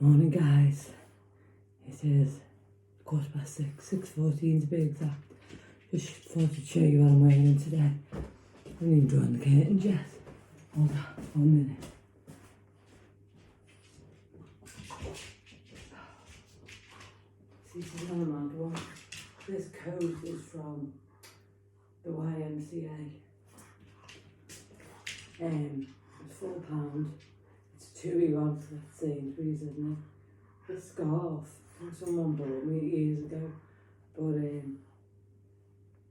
Morning guys, it is 6:15, 6:14 to be exact. Just thought I'd show you what I'm wearing today. I haven't even drawn the curtains yet. Hold on, 1 minute. See, this is on a mad one. This coat is from the YMCA. It's £4. It's £2 at Sainsbury's, isn't it? This scarf, someone bought me years ago, but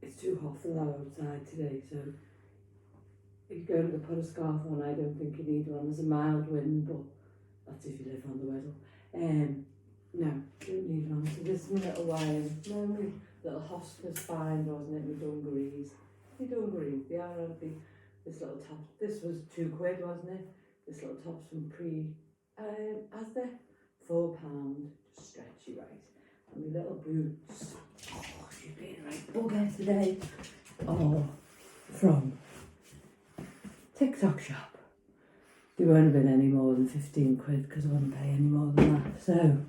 it's too hot for that outside today, so if you're going to put a scarf on, I don't think you need one. There's a mild wind, but that's if you live on the Weddell. No, don't need one. So this is my little wine. No, my little hospice find, wasn't it? My dungarees. My dungarees, they are happy. This little top, this was £2, wasn't it? This little top's from as they're £4, just stretchy right. And my little boots, oh, she's been a right bugger today. Oh, from TikTok shop. They won't have been any more than £15 because I wouldn't pay any more than that. So,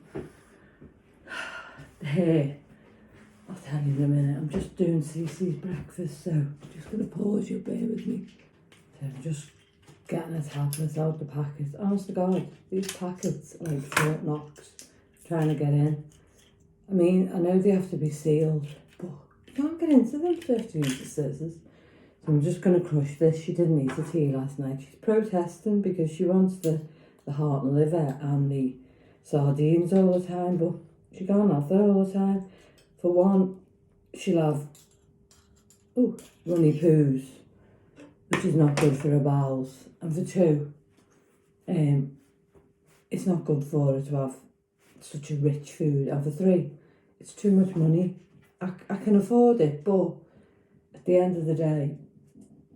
the hair, I'll tell you in a minute. I'm just doing CC's breakfast, so I'm just going to pause you, bear with me. So I'm just getting a tablet out the packet. Honest to God, these packets are like Fort Knox trying to get in. I mean, I know they have to be sealed, but you can't get into them, so you have to use the scissors. So I'm just going to crush this. She didn't eat the tea last night. She's protesting because she wants the heart and liver and the sardines all the time, but she can't have that all the time. For one, she'll have runny poos, which is not good for her bowels. And for two, it's not good for her to have such a rich food. And for three, it's too much money. I can afford it, but at the end of the day,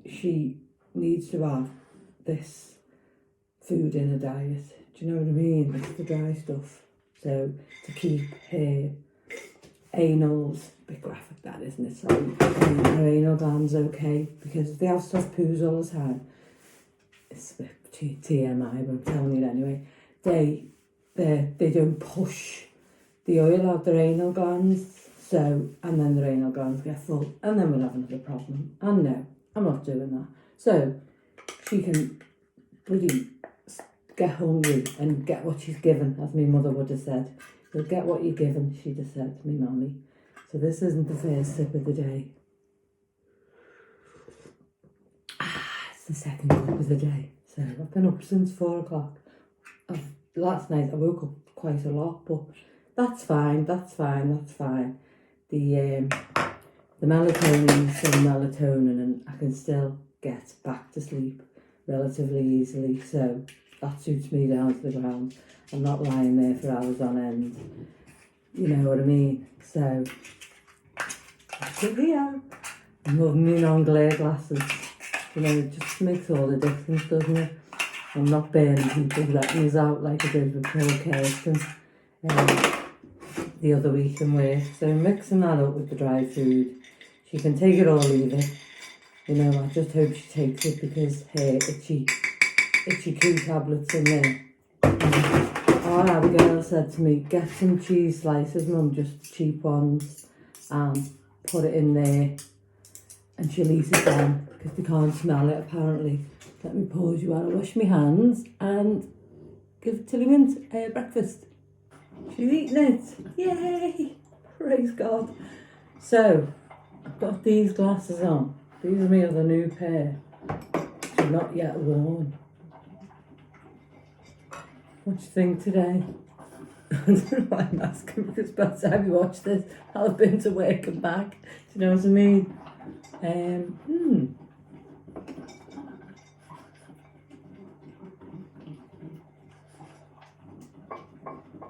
she needs to have this food in her diet. Do you know what I mean? It's the dry stuff. So to keep her anals, a bit graphic that, isn't it? So her anal glands okay, because if they have soft poos all the time, it's a bit TMI, but I'm telling you anyway, they don't push the oil out their anal glands, so, and then their anal glands get full, and then we'll have another problem. And no, I'm not doing that. So she can bloody get hungry and get what she's given, as my mother would have said. You'll get what you're given, she'd have said to me mummy. So this isn't the first sip of the day. It's the second cup of the day. So I've been up since 4 o'clock. Last night I woke up quite a lot, but that's fine. The melatonin is still melatonin, and I can still get back to sleep relatively easily. So that suits me down to the ground. I'm not lying there for hours on end. You know what I mean? So, here we are. I'm loving me non-glare glasses. You know, it just makes all the difference, doesn't it? I'm not burning people's retinas out like I did with Paul Kirsten the other week in work. So mixing that up with the dry food. She can take it or leave it. You know, I just hope she takes it because her itchy Q tablets in there. Our Abigail said to me, get some cheese slices, mum, just cheap ones, and put it in there, and she'll eat it then, because they can't smell it apparently. Let me pause you while I wash my hands and give Tilly Mint breakfast. She's eating it. Yay! Praise God. So, I've got these glasses on. These are my other new pair, which are not yet worn. What do you think today? I don't know why I'm asking, because by the time you watch this, I'll have been to work and back. Do you know what I mean?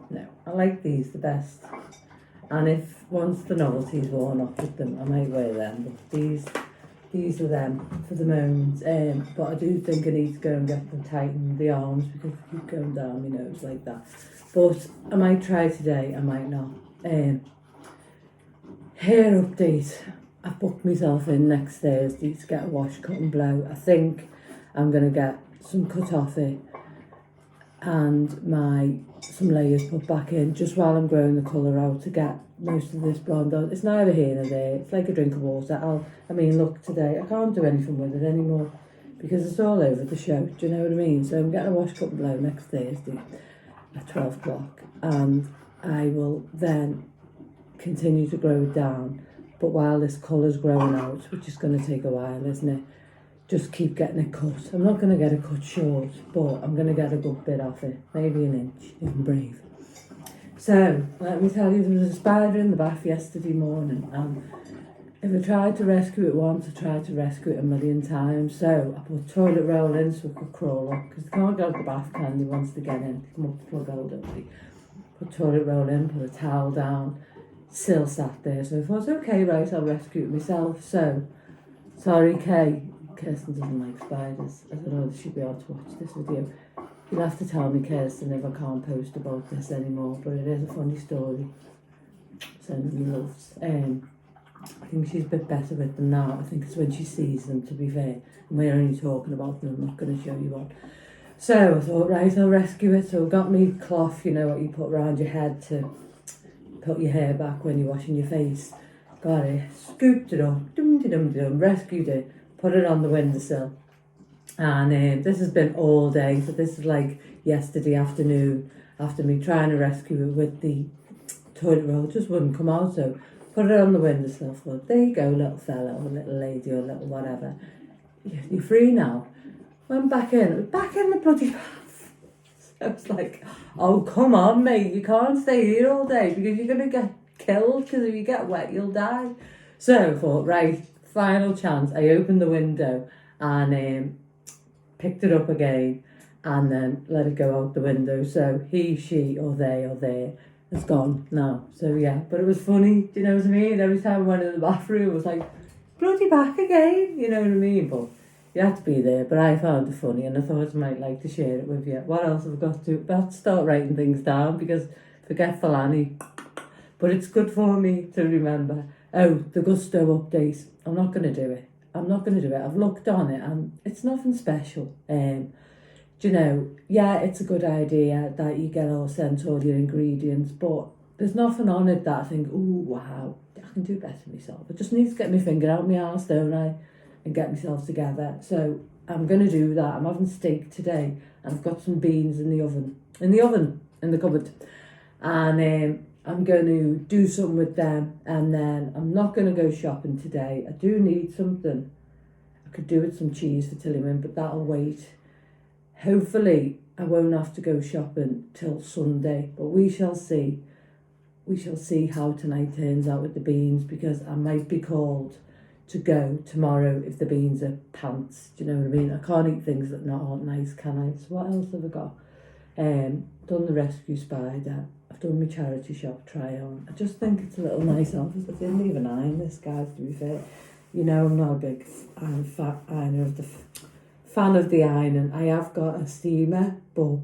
No, I like these the best. And if once the novelty's worn off with them, I might wear them. But these are them for the moment. But I do think I need to go and get them tightened, the arms, because they keep going down my nose like that. But I might try today, I might not. Hair update. I've booked myself in next Thursday to get a wash, cut and blow. I think I'm going to get some cut off it and some layers put back in just while I'm growing the colour out to get most of this blonde out. It's neither here nor there. It's like a drink of water. I mean, look, today I can't do anything with it anymore because it's all over the show. Do you know what I mean? So I'm getting a wash, cut and blow next Thursday at 12 o'clock, and I will then continue to grow it down. But while this colour's growing out, which is going to take a while, isn't it? Just keep getting it cut. I'm not going to get it cut short, but I'm going to get a good bit off it, maybe an inch, if I'm brave. So, let me tell you, there was a spider in the bath yesterday morning, and if I tried to rescue it once, I tried to rescue it a million times. So, I put toilet roll in so it could crawl up, because they can't go to the bath, can they, once they get in? They come up the plug hole, don't they? Put toilet roll in, put a towel down, still sat there. So I thought, okay, right, I'll rescue it myself. So, sorry, Kay. Kirsten doesn't like spiders. I don't know if she'd be able to watch this video. You'll have to tell me, Kirsten, if I can't post about this anymore, but it is a funny story. Send me loves. I think she's a bit better with them now. I think it's when she sees them, to be fair. And we're only talking about them, I'm not going to show you one. So I thought, right, I'll rescue it. So I got me cloth, you know, what you put around your head to put your hair back when you're washing your face. Got it, scooped it up, rescued it. Put it on the windowsill, and this has been all day. So this is like yesterday afternoon after me trying to rescue it with the toilet roll. It just wouldn't come out, so put it on the windowsill. Thought, there you go, little fella or little lady or little whatever. You're free now. Went back in. It was back in the bloody bath. So I was like, oh, come on, mate. You can't stay here all day because you're going to get killed, because if you get wet, you'll die. So I thought, right, final chance. I opened the window and picked it up again and then let it go out the window. So he, she, or they, or there has gone now. So yeah, but it was funny. Do you know what I mean? Every time I went in the bathroom, it was like, bloody back again. You know what I mean? But you have to be there. But I found it funny and I thought I might like to share it with you. What else have I got to do? I've got to start writing things down because forgetful Annie. But it's good for me to remember. Oh, the Gusto update. I'm not going to do it. I've looked on it and it's nothing special. Do you know, yeah, it's a good idea that you get all sent all your ingredients, but there's nothing on it that I think, oh, wow, I can do better myself. I just need to get my finger out my arse, don't I, and get myself together. So I'm going to do that. I'm having steak today and I've got some beans in the oven, in the cupboard. And I'm going to do something with them, and then I'm not going to go shopping today. I do need something. I could do with some cheese for Tillyman, but that'll wait. Hopefully, I won't have to go shopping till Sunday, but we shall see. We shall see how tonight turns out with the beans, because I might be called to go tomorrow if the beans are pants. Do you know what I mean? I can't eat things that aren't nice, can I? So what else have I got? Done the rescue spider. I've done my charity shop try on. I just think it's a little nice office. I didn't even iron this, guys, to be fair. You know, I'm not a big fan of the ironing. I have got a steamer, but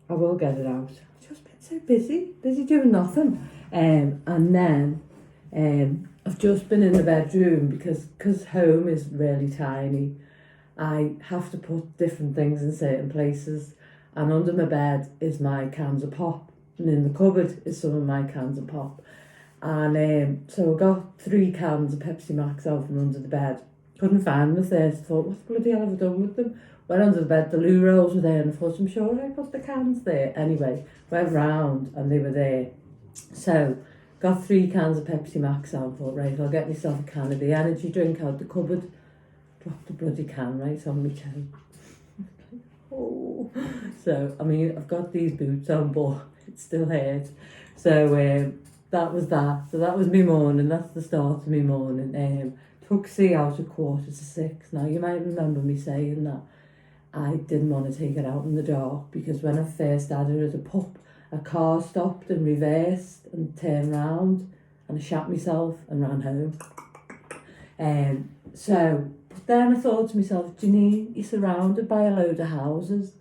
I will get it out. I've just been so busy doing nothing. And then I've just been in the bedroom because home is really tiny. I have to put different things in certain places. And under my bed is my cans of pop. And in the cupboard is some of my cans of pop. And so I got 3 cans of Pepsi Max out from under the bed. Couldn't find them there. So I thought, what the bloody hell have I done with them? Went under the bed, the loo rolls were there, and I thought, I'm sure I put the cans there. Anyway, went round and they were there. So got 3 cans of Pepsi Max out. Thought, right, I'll get myself a can of the energy drink out the cupboard. Dropped the bloody can right on my toe. Oh. So, I mean, I've got these boots on, but it still hurts. So that was that. So that was me morning. That's the start of me morning. Took C out at 5:45. Now, you might remember me saying that I didn't want to take it out in the dark because when I first had her as a pup, a car stopped and reversed and turned round and I shat myself and ran home. But then I thought to myself, Janine, you're surrounded by a load of houses.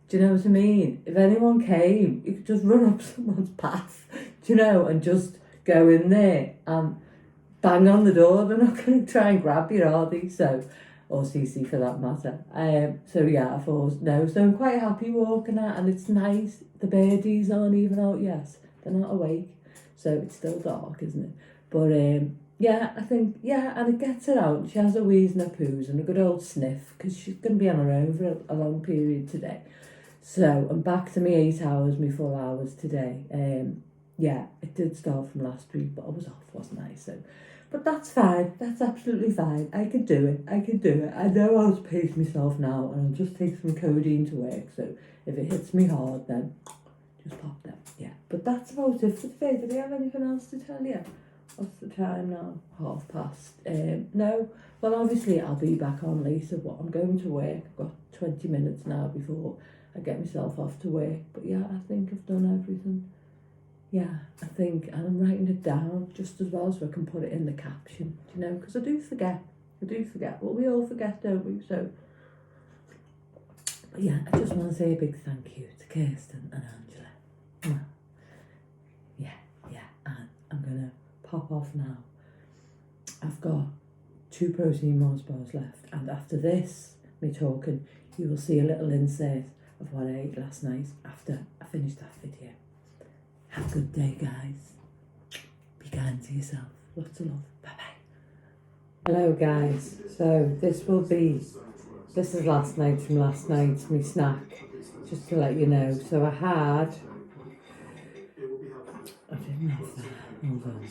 Do you know what I mean? If anyone came, you could just run up someone's path, do you know, and just go in there and bang on the door. They're not going to try and grab you, are they? So or Cece for that matter. So yeah, I thought, no, so I'm quite happy walking out, and it's nice. The birdies aren't even out yet. They're not awake, so it's still dark, isn't it? But yeah, I think, yeah, and it gets her out. She has her wheeze and her poos and a good old sniff, because she's going to be on her own for a long period today. So I'm back to my 8 hours, my full hours today. Yeah, it did start from last week, but I was off, wasn't I? So, but that's fine. That's absolutely fine. I can do it. I can do it. I know how to pace myself now, and I'll just take some codeine to work. So if it hits me hard, then just pop them. Yeah, but that's about it for today. Do we have anything else to tell you? What's the time now? past. No. Well, obviously I'll be back on later, but I'm going to work. I've got 20 minutes now before I get myself off to work. But yeah, I think I've done everything. Yeah, I think, and I'm writing it down just as well so I can put it in the caption, you know, because I do forget. Well, we all forget, don't we? So, but yeah, I just want to say a big thank you to Kirsten and Angela. Yeah, and I'm going to pop off now. I've got 2 protein Mars bars left, and after this, me talking, you will see a little insert of what I ate last night after I finished that video. Have a good day, guys. Be kind to yourself. Lots of love. Bye-bye. Hello, guys. So this is last night from last night, my snack, just to let you know. So I didn't have that. Hold on.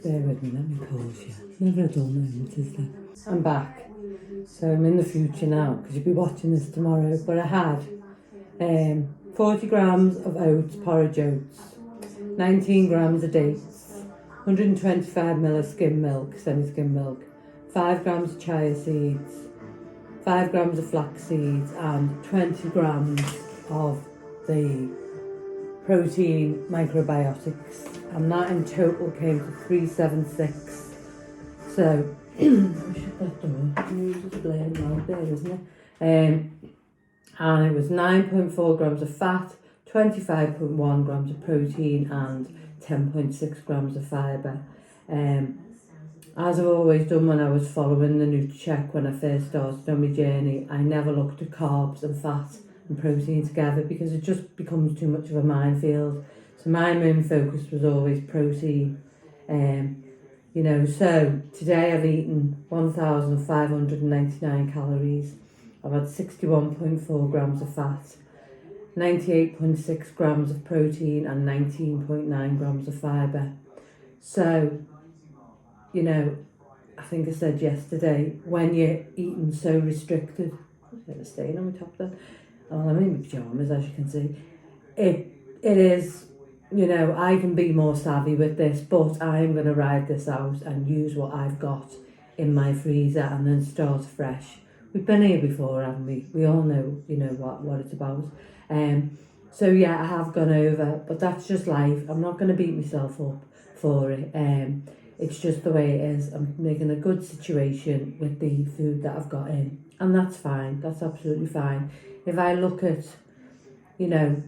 Bear with me, let me pause you. Never a dull moment, is there? I'm back. So I'm in the future now, because you'll be watching this tomorrow. But I had 40 grams of oats, porridge oats, 19 grams of dates, 125 ml of skim milk, semi-skim milk, 5 grams of chia seeds, 5 grams of flax seeds, and 20 grams of the protein microbiotics. And that in total came to 376. So, shut that door. Music's playing loud there, isn't it? And it was 9.4 grams of fat, 25.1 grams of protein, and 10.6 grams of fibre. As I've always done when I was following the NutriCheck when I first started on my journey, I never looked at carbs and fat and protein together because it just becomes too much of a minefield. So my main focus was always protein. You know, so today I've eaten 1,599 calories. I've had 61.4 grams of fat, 98.6 grams of protein, and 19.9 grams of fibre. So, you know, I think I said yesterday, when you're eating so restricted, there's a stain on my top there. Oh, I'm in my pyjamas, as you can see. It is, you know, I can be more savvy with this, but I'm going to ride this out and use what I've got in my freezer and then start fresh. We've been here before, haven't we? We all know, you know, what it's about. So yeah, I have gone over, but that's just life. I'm not going to beat myself up for it. It's just the way it is. I'm making a good situation with the food that I've got in, and that's fine. That's absolutely fine. If I look at, you know,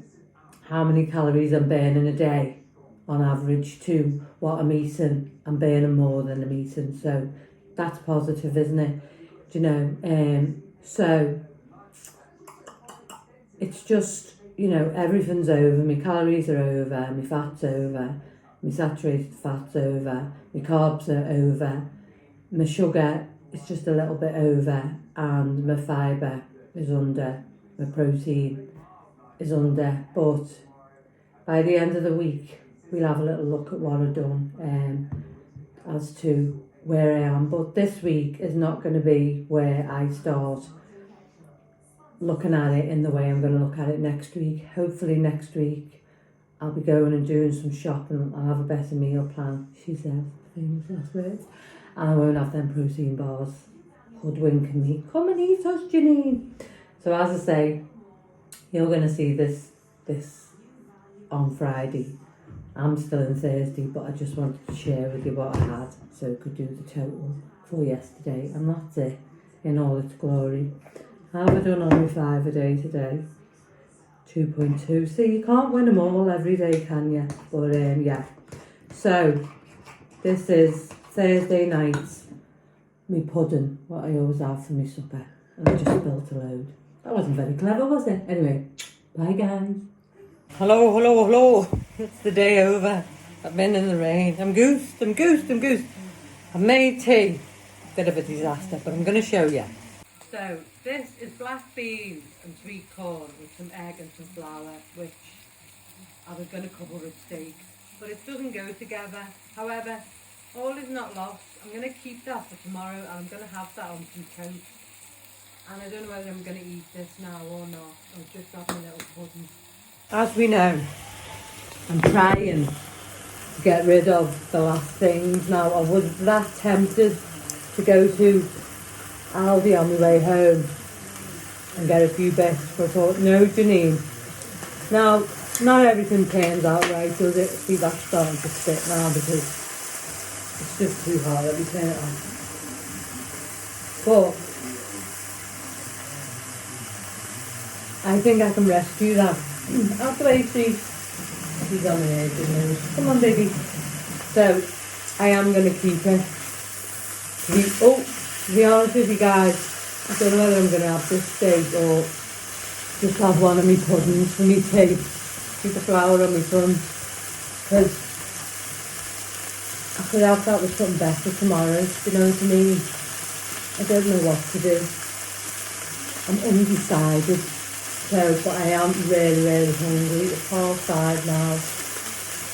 how many calories I'm burning a day on average to what I'm eating, I'm burning more than I'm eating. So that's positive, isn't it? Do you know? So it's just, you know, everything's over. My calories are over, my fat's over, my saturated fat's over, my carbs are over, my sugar is just a little bit over, and my fibre is under, my protein is under. But by the end of the week, we'll have a little look at what I've done as to where I am. But this week is not going to be where I start looking at it in the way I'm going to look at it next week. Hopefully next week I'll be going and doing some shopping. I'll have a better meal plan, she said, famous last words. And I won't have them protein bars hoodwinking me. Come and eat us, Janine. So as I say, you're going to see this on Friday. I'm still in Thursday, but I just wanted to share with you what I had so I could do the total for yesterday. And that's it in all its glory. How have I done on my 5 a day today? 2.2. See, you can't win them all every day, can you? But yeah. So, this is Thursday night's me pudding, what I always have for me supper. And I just spilt a load. That wasn't very clever, was it? Anyway, bye guys. Hello, hello, hello. It's the day over. I've been in the rain. I'm goosed. I've made tea. Bit of a disaster, but I'm going to show you. So, this is black beans and sweet corn with some egg and some flour, which I was going to cover with steak. But it doesn't go together. However, all is not lost. I'm going to keep that for tomorrow and I'm going to have that on some toast. And I don't know whether I'm going to eat this now or not. I'll just have my little pudding. As we know, I'm trying to get rid of the last things. Now, I was that tempted to go to Aldi on my way home and get a few bits, but I thought, no, Janine. Now, not everything turns out right, does it? See, that's starting to stick now because it's just too hard. Let me turn it on. But I think I can rescue that. After I see she's on the edge of the nose. Come on, baby. So, I am going to keep it. To be honest with you guys, I don't know whether I'm going to have this steak or just have one of my puddings for me tea. Keep the flour on my front. Because I could have that with something better tomorrow, you know what I mean? I don't know what to do. I'm undecided. So, but I am really, really hungry. It's 5:30 now.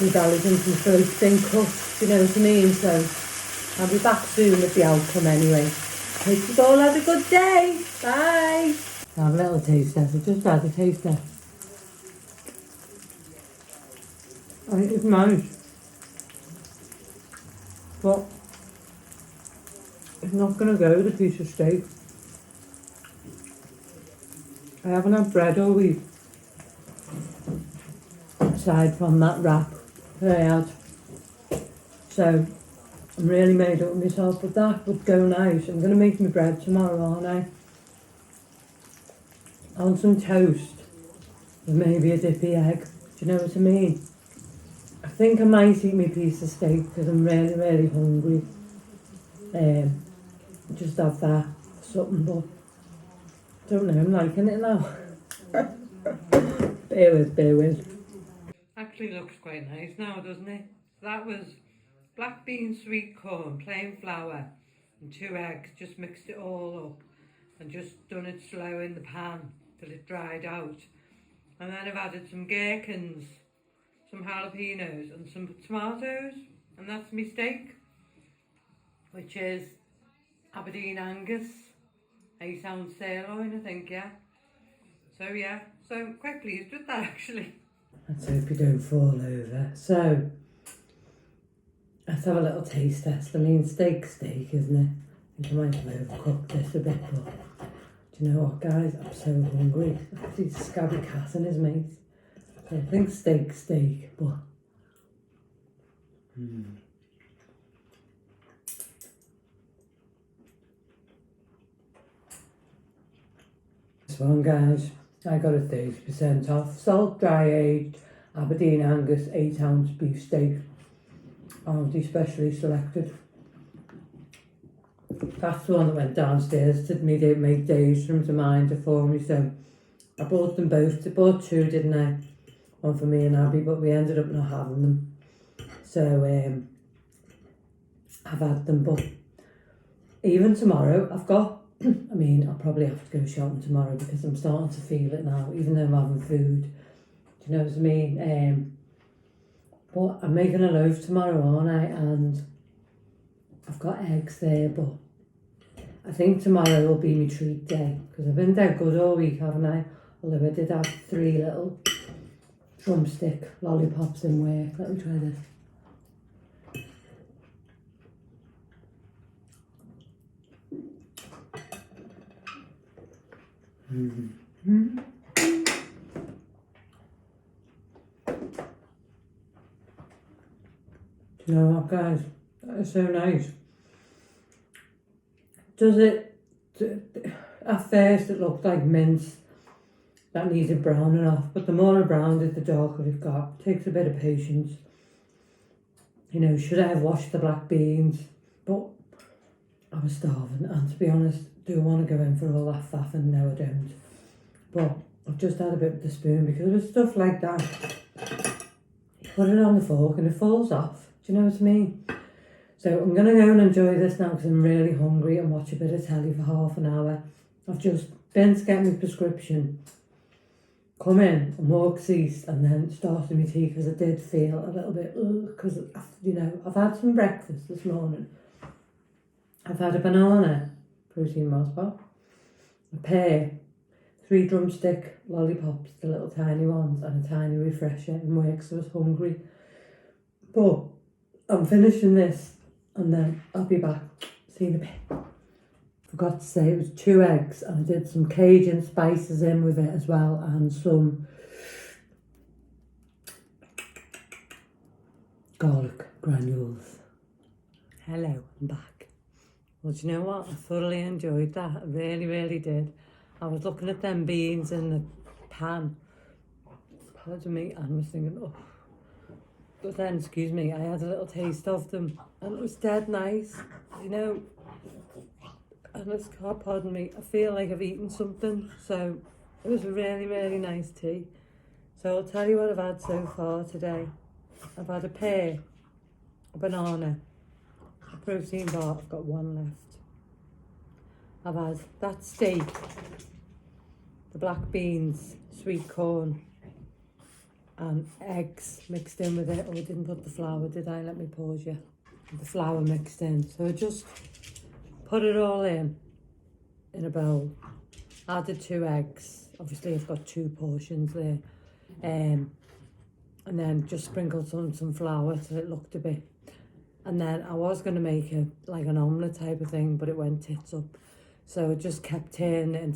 My belly's in some throat's been cut, you know what I mean? So, I'll be back soon with the outcome anyway. Hope you all have a good day. Bye. I'll have a little taster. So just had a taster. I think it's nice. But it's not going to go with a piece of steak. I haven't had bread all week. Aside from that wrap that I had. So I'm really made up with myself, but that would go nice. I'm going to make my bread tomorrow, aren't I? On some toast with maybe a dippy egg. Do you know what I mean? I think I might eat my piece of steak because I'm really, really hungry. Just have that or something, but I don't know, I'm liking it now. Bear with. Actually looks quite nice now, doesn't it? That was black bean, sweet corn, plain flour and 2 eggs. Just mixed it all up and just done it slow in the pan till it dried out. And then I've added some gherkins, some jalapeños and some tomatoes, and that's my steak, which is Aberdeen Angus, 8-ounce sirloin, I think, yeah. So quite pleased with that actually. Let's hope you don't fall over. So, let's have a little taste test. I mean, steak, isn't it? I think I might have overcooked this a bit, but do you know what, guys? I'm so hungry. I see Scabby Cat and his mates. So I think steak, but this one, guys, I got a 30% off. Salt, dry aged, Aberdeen Angus, 8-ounce beef steak. Aldi specially selected. That's the one that went downstairs to me. They make days from reminder for me, so I bought them both. I bought 2, didn't I? One for me and Abby, but we ended up not having them. So I've had them, but even tomorrow I've got, I mean, I'll probably have to go shopping tomorrow because I'm starting to feel it now, even though I'm having food. Do you know what I mean? But I'm making a loaf tomorrow, aren't I? And I've got eggs there, but I think tomorrow will be my treat day because I've been dead good all week, haven't I? Although I did have 3 little drumstick lollipops in work. Let me try this. You know what, guys? That is so nice. Does it? At first, it looked like mince that needed browning off, but the more I browned it, the darker it got. It takes a bit of patience. you know, should I have washed the black beans? But I was starving, and to be honest, do I want to go in for all that faffing? No, I don't. But I've just had a bit with the spoon, because with stuff like that, you put it on the fork and it falls off. Do you know what I mean? So I'm going to go and enjoy this now, because I'm really hungry, and watch a bit of telly for half an hour. I've just been to get my prescription, come in and walk east, and then started my tea, because I did feel a little bit, because, you know, I've had some breakfast this morning. I've had a banana, protein Mars bar, a pear, 3 drumstick lollipops, the little tiny ones, and a tiny refresher in work, because I was hungry. But I'm finishing this, and then I'll be back. See you in a bit. Forgot to say, it was 2 eggs, and I did some Cajun spices in with it as well, and some garlic granules. Hello, I'm back. Well, do you know what? I thoroughly enjoyed that. I really, really did. I was looking at them beans in the pan, pardon me, and was thinking, oh. But then, excuse me, I had a little taste of them, and it was dead nice, you know. And it's, God, pardon me, I feel like I've eaten something. So it was a really, really nice tea. So I'll tell you what I've had so far today. I've had a pear, a banana, a protein bar. I've got 1 left. I've had that steak, the black beans, sweet corn, and eggs mixed in with it. Oh, I didn't put the flour, did I? Let me pause you. The flour mixed in. So I just put it all in a bowl. Added 2 eggs. Obviously, I've got 2 portions there. And then just sprinkled some flour till it looked a bit. And then I was going to make like an omelette type of thing, but it went tits up. So I just kept turning it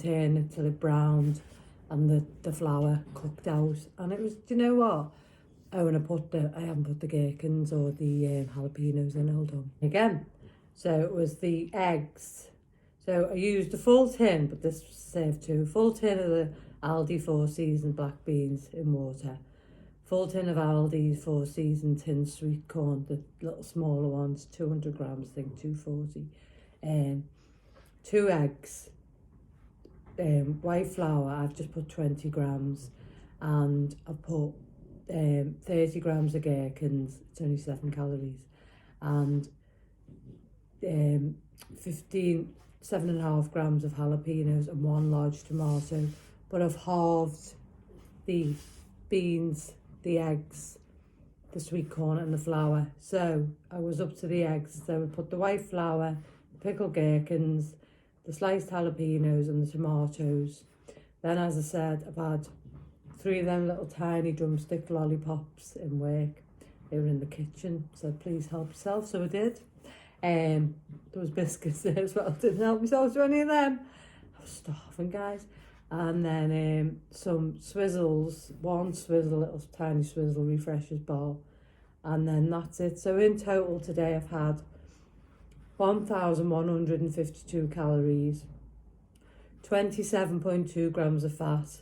till it browned, and the flour cooked out. And it was, do you know what? Oh, and I haven't put the gherkins or the jalapeños in, hold on. Again. So it was the eggs. So I used a full tin, but this served 2. Full tin of the Aldi 4 seasoned black beans in water. Full tin of Aldi's 4 seasoned tin sweet corn, the little smaller ones, 200 grams, I think, 240. 2 eggs. White flour, I've just put 20 grams. And I've put 30 grams of gherkins, it's only 7 calories. And 7.5 grams of jalapenos and 1 large tomato. But I've halved the beans, the eggs, the sweet corn and the flour. So I was up to the eggs. So I put the white flour, the pickled gherkins, the sliced jalapenos and the tomatoes. Then, as I said, I've had 3 of them little tiny drumstick lollipops in work. They were in the kitchen, so please help yourself. So I did. There was biscuits there as well. Didn't help myself to any of them. I was starving, guys. And then some swizzles, 1 swizzle, little tiny swizzle refreshers bar. And then that's it. So in total today I've had 1,152 calories, 27.2 grams of fat,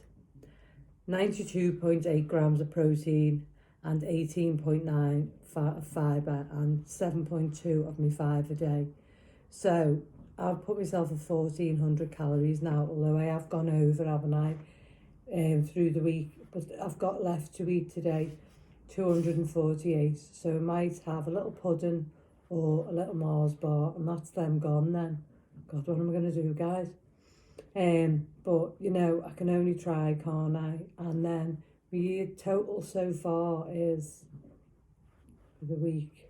92.8 grams of protein, and 18.9 of fibre, and 7.2 of my 5 a day. So I've put myself at 1,400 calories now, although I have gone over, haven't I, through the week. But I've got left to eat today 248. So I might have a little pudding or a little Mars bar, and that's them gone then. God, what am I going to do, guys? But, you know, I can only try, can't I? And then the total so far is, for the week,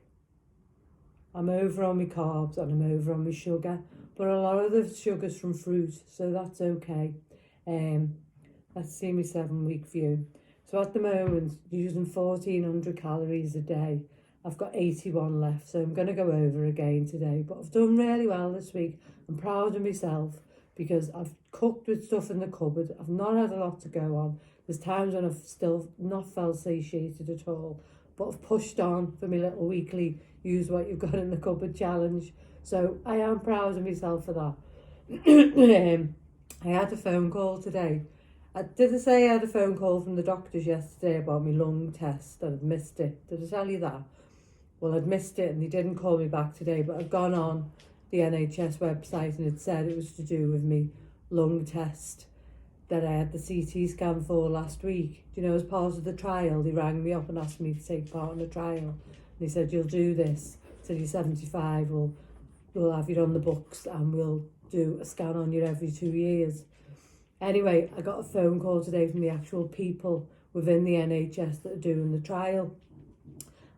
I'm over on my carbs and I'm over on my sugar, but a lot of the sugar's from fruit, so that's okay. Let's see my 7-week view. So at the moment, using 1,400 calories a day, I've got 81 left, so I'm going to go over again today. But I've done really well this week. I'm proud of myself because I've cooked with stuff in the cupboard. I've not had a lot to go on. There's times when I've still not felt satiated at all, but I've pushed on for my little weekly use what you've got in the cupboard challenge. So I am proud of myself for that. I had a phone call today. Did I say I had a phone call from the doctors yesterday about my lung test and I'd missed it? Did I tell you that? Well, I'd missed it and they didn't call me back today, but I'd gone on the NHS website and it said it was to do with me lung test that I had the CT scan for last week. Do you know, as part of the trial, they rang me up and asked me to take part in the trial. And they said, you'll do this till you're 75, we'll have you on the books and we'll do a scan on you every 2 years. Anyway, I got a phone call today from the actual people within the NHS that are doing the trial.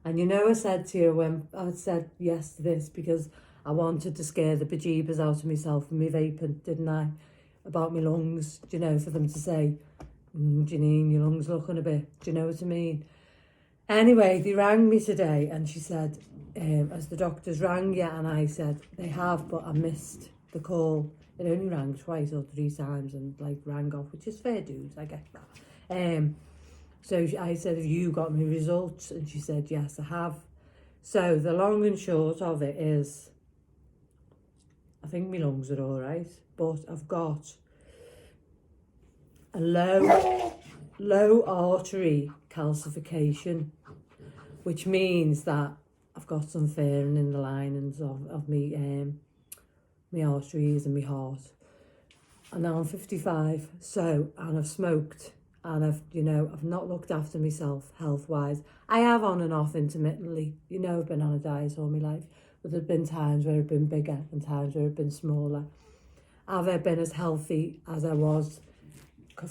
And you know, I said to you when I said yes to this because I wanted to scare the bejeebers out of myself and me vaping, didn't I? About my lungs, do you know, for them to say, Janine, your lungs looking a bit, do you know what I mean? Anyway, they rang me today and she said, as the doctors rang you, and I said, they have, but I missed the call. It only rang twice or 3 times and like rang off, which is fair dues, I get that. So I said, have you got my results? And she said, yes, I have. So the long and short of it is, I think my lungs are all right, but I've got a low artery calcification, which means that I've got some fairing in the linings of me, my arteries and my heart. And now I'm 55, so, and I've smoked, and I've not looked after myself health-wise. I have on and off intermittently, I've been on a diet all my life, but there've been times where I've been bigger and times where I've been smaller. Have I been as healthy as I was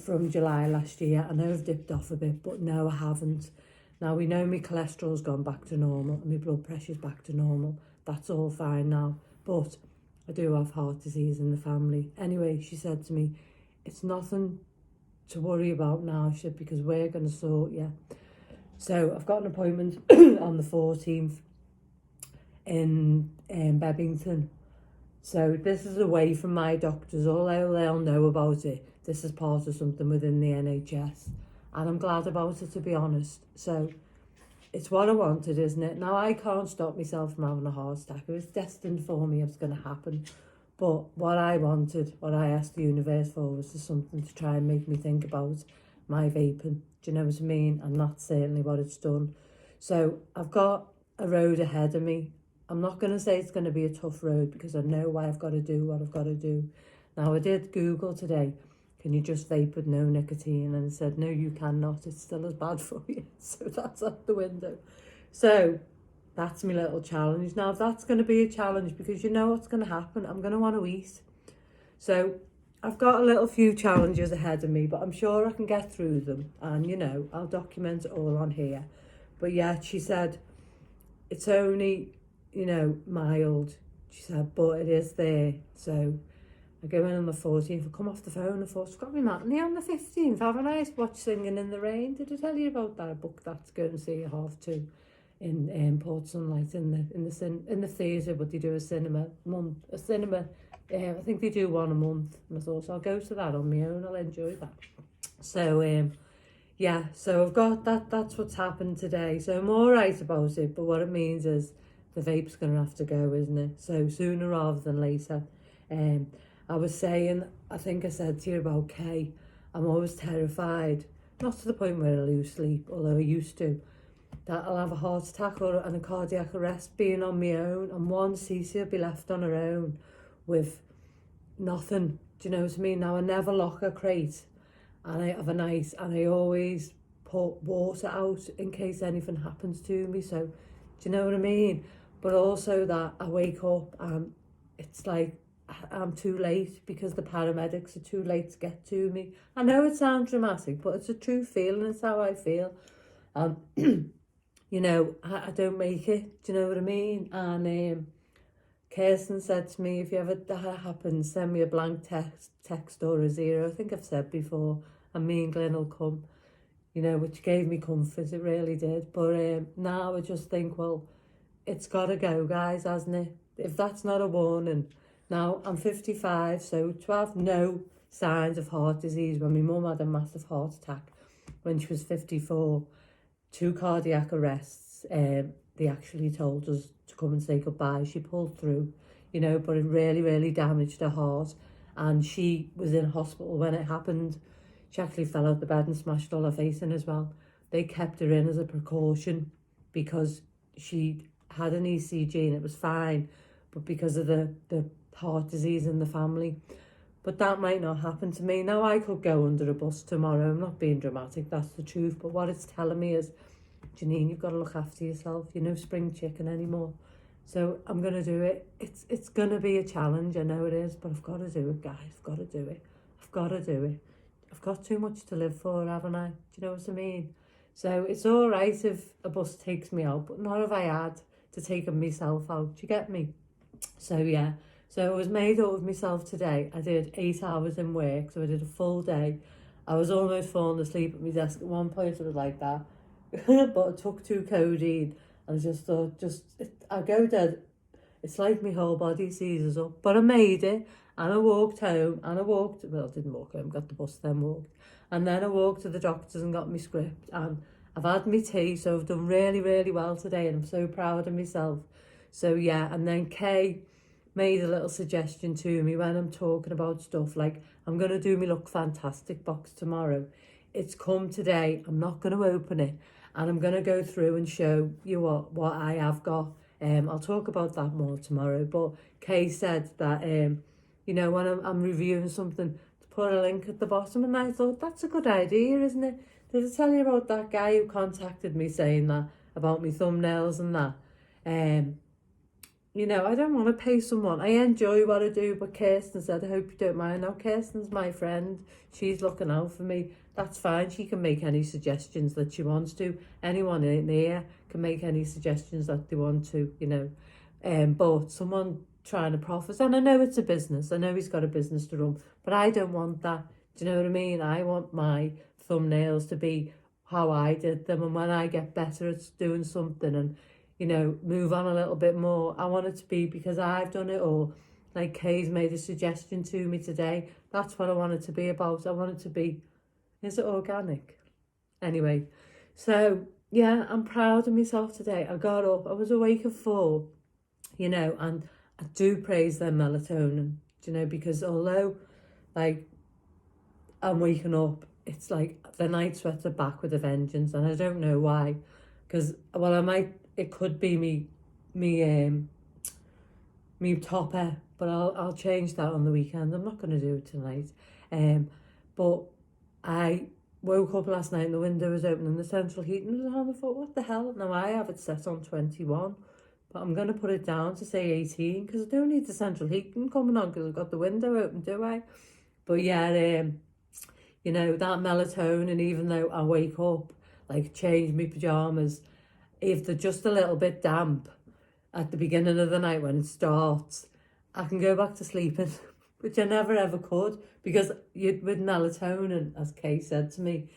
from July last year? I know I've dipped off a bit, but no, I haven't. Now, we know my cholesterol's gone back to normal and my blood pressure's back to normal. That's all fine now, but I do have heart disease in the family. Anyway, she said to me, it's nothing to worry about now, she said, because we're going to sort you. So I've got an appointment on the 14th in Bebington. So this is away from my doctors, although they'll know about it. This is part of something within the NHS. And I'm glad about it, to be honest. So it's what I wanted, isn't it? Now, I can't stop myself from having a heart attack. It was destined for me, it was going to happen. But what I wanted, what I asked the universe for, was just something to try and make me think about my vaping. Do you know what I mean? And that's certainly what it's done. So I've got a road ahead of me. I'm not going to say it's going to be a tough road because I know why I've got to do what I've got to do. Now, I did Google today, can you just vape with no nicotine? And it said, no, you cannot. It's still as bad for you. So that's out the window. So that's my little challenge. Now, that's going to be a challenge because you know what's going to happen. I'm going to want to eat. So I've got a little few challenges ahead of me, but I'm sure I can get through them. And, I'll document it all on here. But yeah, she said, it's only, mild. She said, but it is there. So I go in on the 14th, I come off the phone, I thought, it's got me matinee on the 15th, haven't I? Watch Singing in the Rain. Did I tell you about that? I booked that to go and see at 2:30 in Port Sunlight in the theatre, but they do a cinema. I think they do one a month, and I thought, I'll go to that on my own, I'll enjoy that. So, yeah, so I've got that, that's what's happened today. So I'm all right about it, but what it means is the vape's going to have to go, isn't it? So sooner rather than later. I was saying, I think I said to you about Kay, I'm always terrified, not to the point where I lose sleep, although I used to, that I'll have a heart attack and a cardiac arrest being on my own, and one Cece will be left on her own with nothing. Do you know what I mean? Now, I never lock a crate, and I have a nice, and I always put water out in case anything happens to me. So, do you know what I mean? But also that I wake up and it's like I'm too late because the paramedics are too late to get to me. I know it sounds dramatic, but it's a true feeling. It's how I feel. I don't make it. Do you know what I mean? And Kirsten said to me, if you ever that happens, send me a blank text or a 0. I think I've said before, and me and Glenn will come, which gave me comfort. It really did. But now I just think, well, it's got to go, guys, hasn't it? If that's not a warning. Now, I'm 55, so to have no signs of heart disease when my mum had a massive heart attack when she was 54, 2 cardiac arrests, they actually told us to come and say goodbye. She pulled through, but it really, really damaged her heart. And she was in hospital when it happened. She actually fell out the bed and smashed all her face in as well. They kept her in as a precaution because she had an ECG and it was fine, but because of the heart disease in the family. But that might not happen to me. Now I could go under a bus tomorrow. I'm not being dramatic, that's the truth. But what it's telling me is, Janine, you've got to look after yourself. You're no spring chicken anymore. So I'm going to do it. It's going to be a challenge, I know it is, but I've got to do it, guys. I've got to do it. I've got to do it. I've got too much to live for, haven't I? Do you know what I mean? So it's all right if a bus takes me out, but not if I had to take myself out. Do you get me? So yeah. So I was made up of myself today. I did 8 hours in work, so I did a full day. I was almost falling asleep at my desk at one point. It was like that. But I took 2 codeine and I just thought, I go dead. It's like my whole body seizes up. But I made it, and I walked home, and I didn't walk home, got the bus, then walked. And then I walked to the doctor's and got my script, and I've had my tea, so I've done really, really well today, and I'm so proud of myself. So yeah, and then Kay made a little suggestion to me when I'm talking about stuff like, I'm going to do my Look Fantastic box tomorrow. It's come today, I'm not going to open it, and I'm going to go through and show you what I have got. I'll talk about that more tomorrow, but Kay said that, you know, when I'm reviewing something, to put a link at the bottom, and I thought, that's a good idea, isn't it? Did I tell you about that guy who contacted me saying that, about my thumbnails and that? You know, I don't want to pay someone. I enjoy what I do, but Kirsten said, I hope you don't mind. Now, Kirsten's my friend. She's looking out for me. That's fine. She can make any suggestions that she wants to. Anyone in here can make any suggestions that they want to, you know. But someone trying to profit, and I know it's a business. I know he's got a business to run, but I don't want that. Do you know what I mean? I want my thumbnails to be how I did them, and when I get better at doing something and, you know, move on a little bit more, I want it to be because I've done it, or like Kay's made a suggestion to me today. That's what I want it to be about. I want it to be, is it organic? Anyway, so yeah, I'm proud of myself today. I got up, I was awake at 4, you know, and I do praise their melatonin, you know, because although like I'm waking up, it's like the night sweats are back with a vengeance, and I don't know why. Because, well, it could be me topper, but I'll change that on the weekend. I'm not going to do it tonight. But I woke up last night and the window was open and the central heating was on. I thought, what the hell? Now I have it set on 21, but I'm going to put it down to say 18 because I don't need the central heating coming on because I've got the window open, do I? But yeah, you know, that melatonin, even though I wake up, like change my pyjamas, if they're just a little bit damp at the beginning of the night when it starts, I can go back to sleeping, which I never ever could, because with melatonin, as Kay said to me,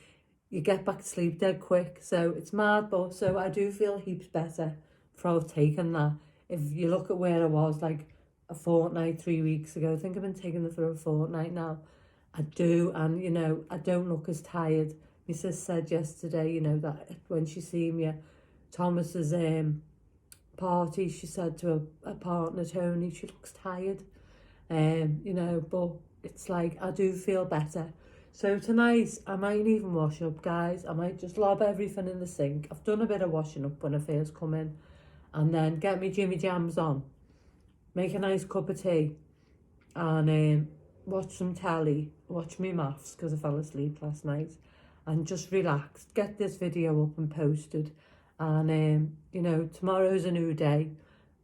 you get back to sleep dead quick. So it's mad, but so I do feel heaps better for taking that. If you look at where I was like a fortnight, 3 weeks ago, I think I've been taking it for a fortnight now. I do, and you know, I don't look as tired. My sis said yesterday, you know, that when she seen me at Thomas's party, she said to a partner, Tony, she looks tired. You know, but it's like I do feel better. So tonight I might even wash up, guys. I might just lob everything in the sink. I've done a bit of washing up when I first come in, and then get me Jimmy Jams on, make a nice cup of tea, and watch some telly, watch me maths because I fell asleep last night, and just relax, get this video up and posted. And you know, tomorrow's a new day.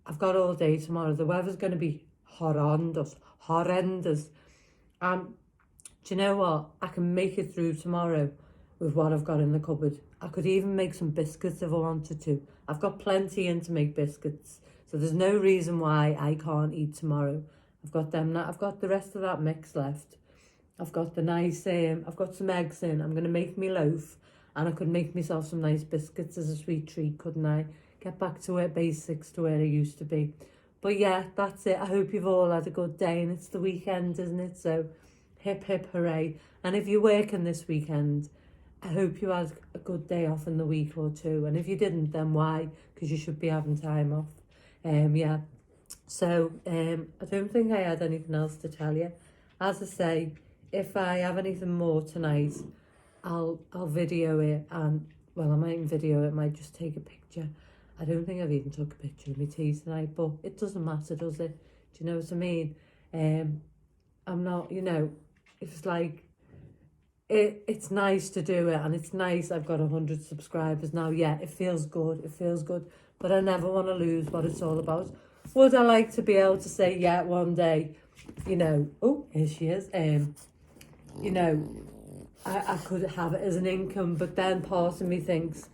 I've got all day tomorrow. The weather's going to be horrendous. And do you know what? I can make it through tomorrow with what I've got in the cupboard. I could even make some biscuits if I wanted to. I've got plenty in to make biscuits, so there's no reason why I can't eat tomorrow. I've got them. I've got the rest of that mix left. I've got the nice, I've got some eggs in. I'm going to make me loaf, and I could make myself some nice biscuits as a sweet treat, couldn't I? Get back to where basics, to where I used to be. But yeah, that's it. I hope you've all had a good day, and it's the weekend, isn't it? So hip, hip, hooray. And if you're working this weekend, I hope you had a good day off in the week or two. And if you didn't, then why? Because you should be having time off. Yeah. So I don't think I had anything else to tell you. As I say, if I have anything more tonight, I'll video it, and well, I mightn't video it, I might just take a picture. I don't think I've even took a picture of my teeth tonight, but it doesn't matter, does it? Do you know what I mean? I'm not, you know, it's like, it's nice to do it, and it's nice I've got 100 subscribers now. Yeah, it feels good, but I never want to lose what it's all about. Would I like to be able to say, yeah, one day, you know, oh, here she is, you know, I could have it as an income, but then part of me thinks,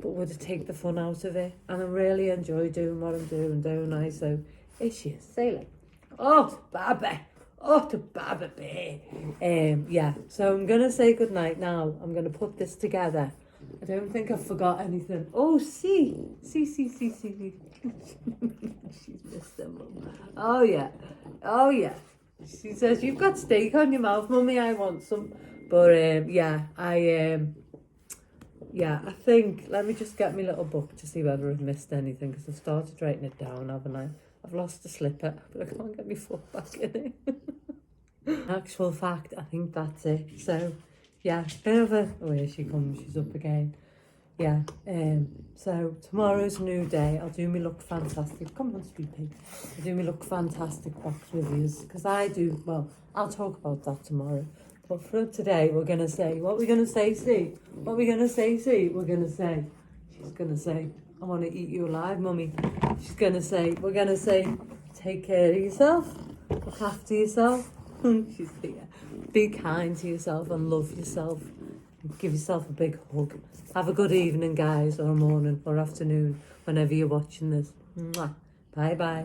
but would it take the fun out of it? And I really enjoy doing what I'm doing, don't I? So here she is, Sailor. Oh, Baba. Oh, to Baba Bear. Yeah, so I'm going to say goodnight now. I'm going to put this together. I don't think I've forgot anything. Oh, see. She's missed them, Mum. Oh, yeah. She says, you've got steak on your mouth, Mummy, I want some. But, yeah, I think, let me just get my little book to see whether I've missed anything, because I've started writing it down, haven't I? I've lost a slipper, but I can't get my foot back in it. Actual fact, I think that's it. So, yeah, bit of a... Oh, here she comes, she's up again. Yeah, so tomorrow's a new day. I'll do me look fantastic. Come on, sweet pig. I'll do me look fantastic box reviews, because I do... Well, I'll talk about that tomorrow. But for today, we're going to say... What we're going to say, see? What we're going to say, see? We're going to say... She's going to say... I want to eat you alive, Mummy. She's going to say, we're going to say, take care of yourself, look after yourself. She's here. Be kind to yourself and love yourself. Give yourself a big hug. Have a good evening, guys, or morning, or afternoon, whenever you're watching this. Mwah. Bye-bye.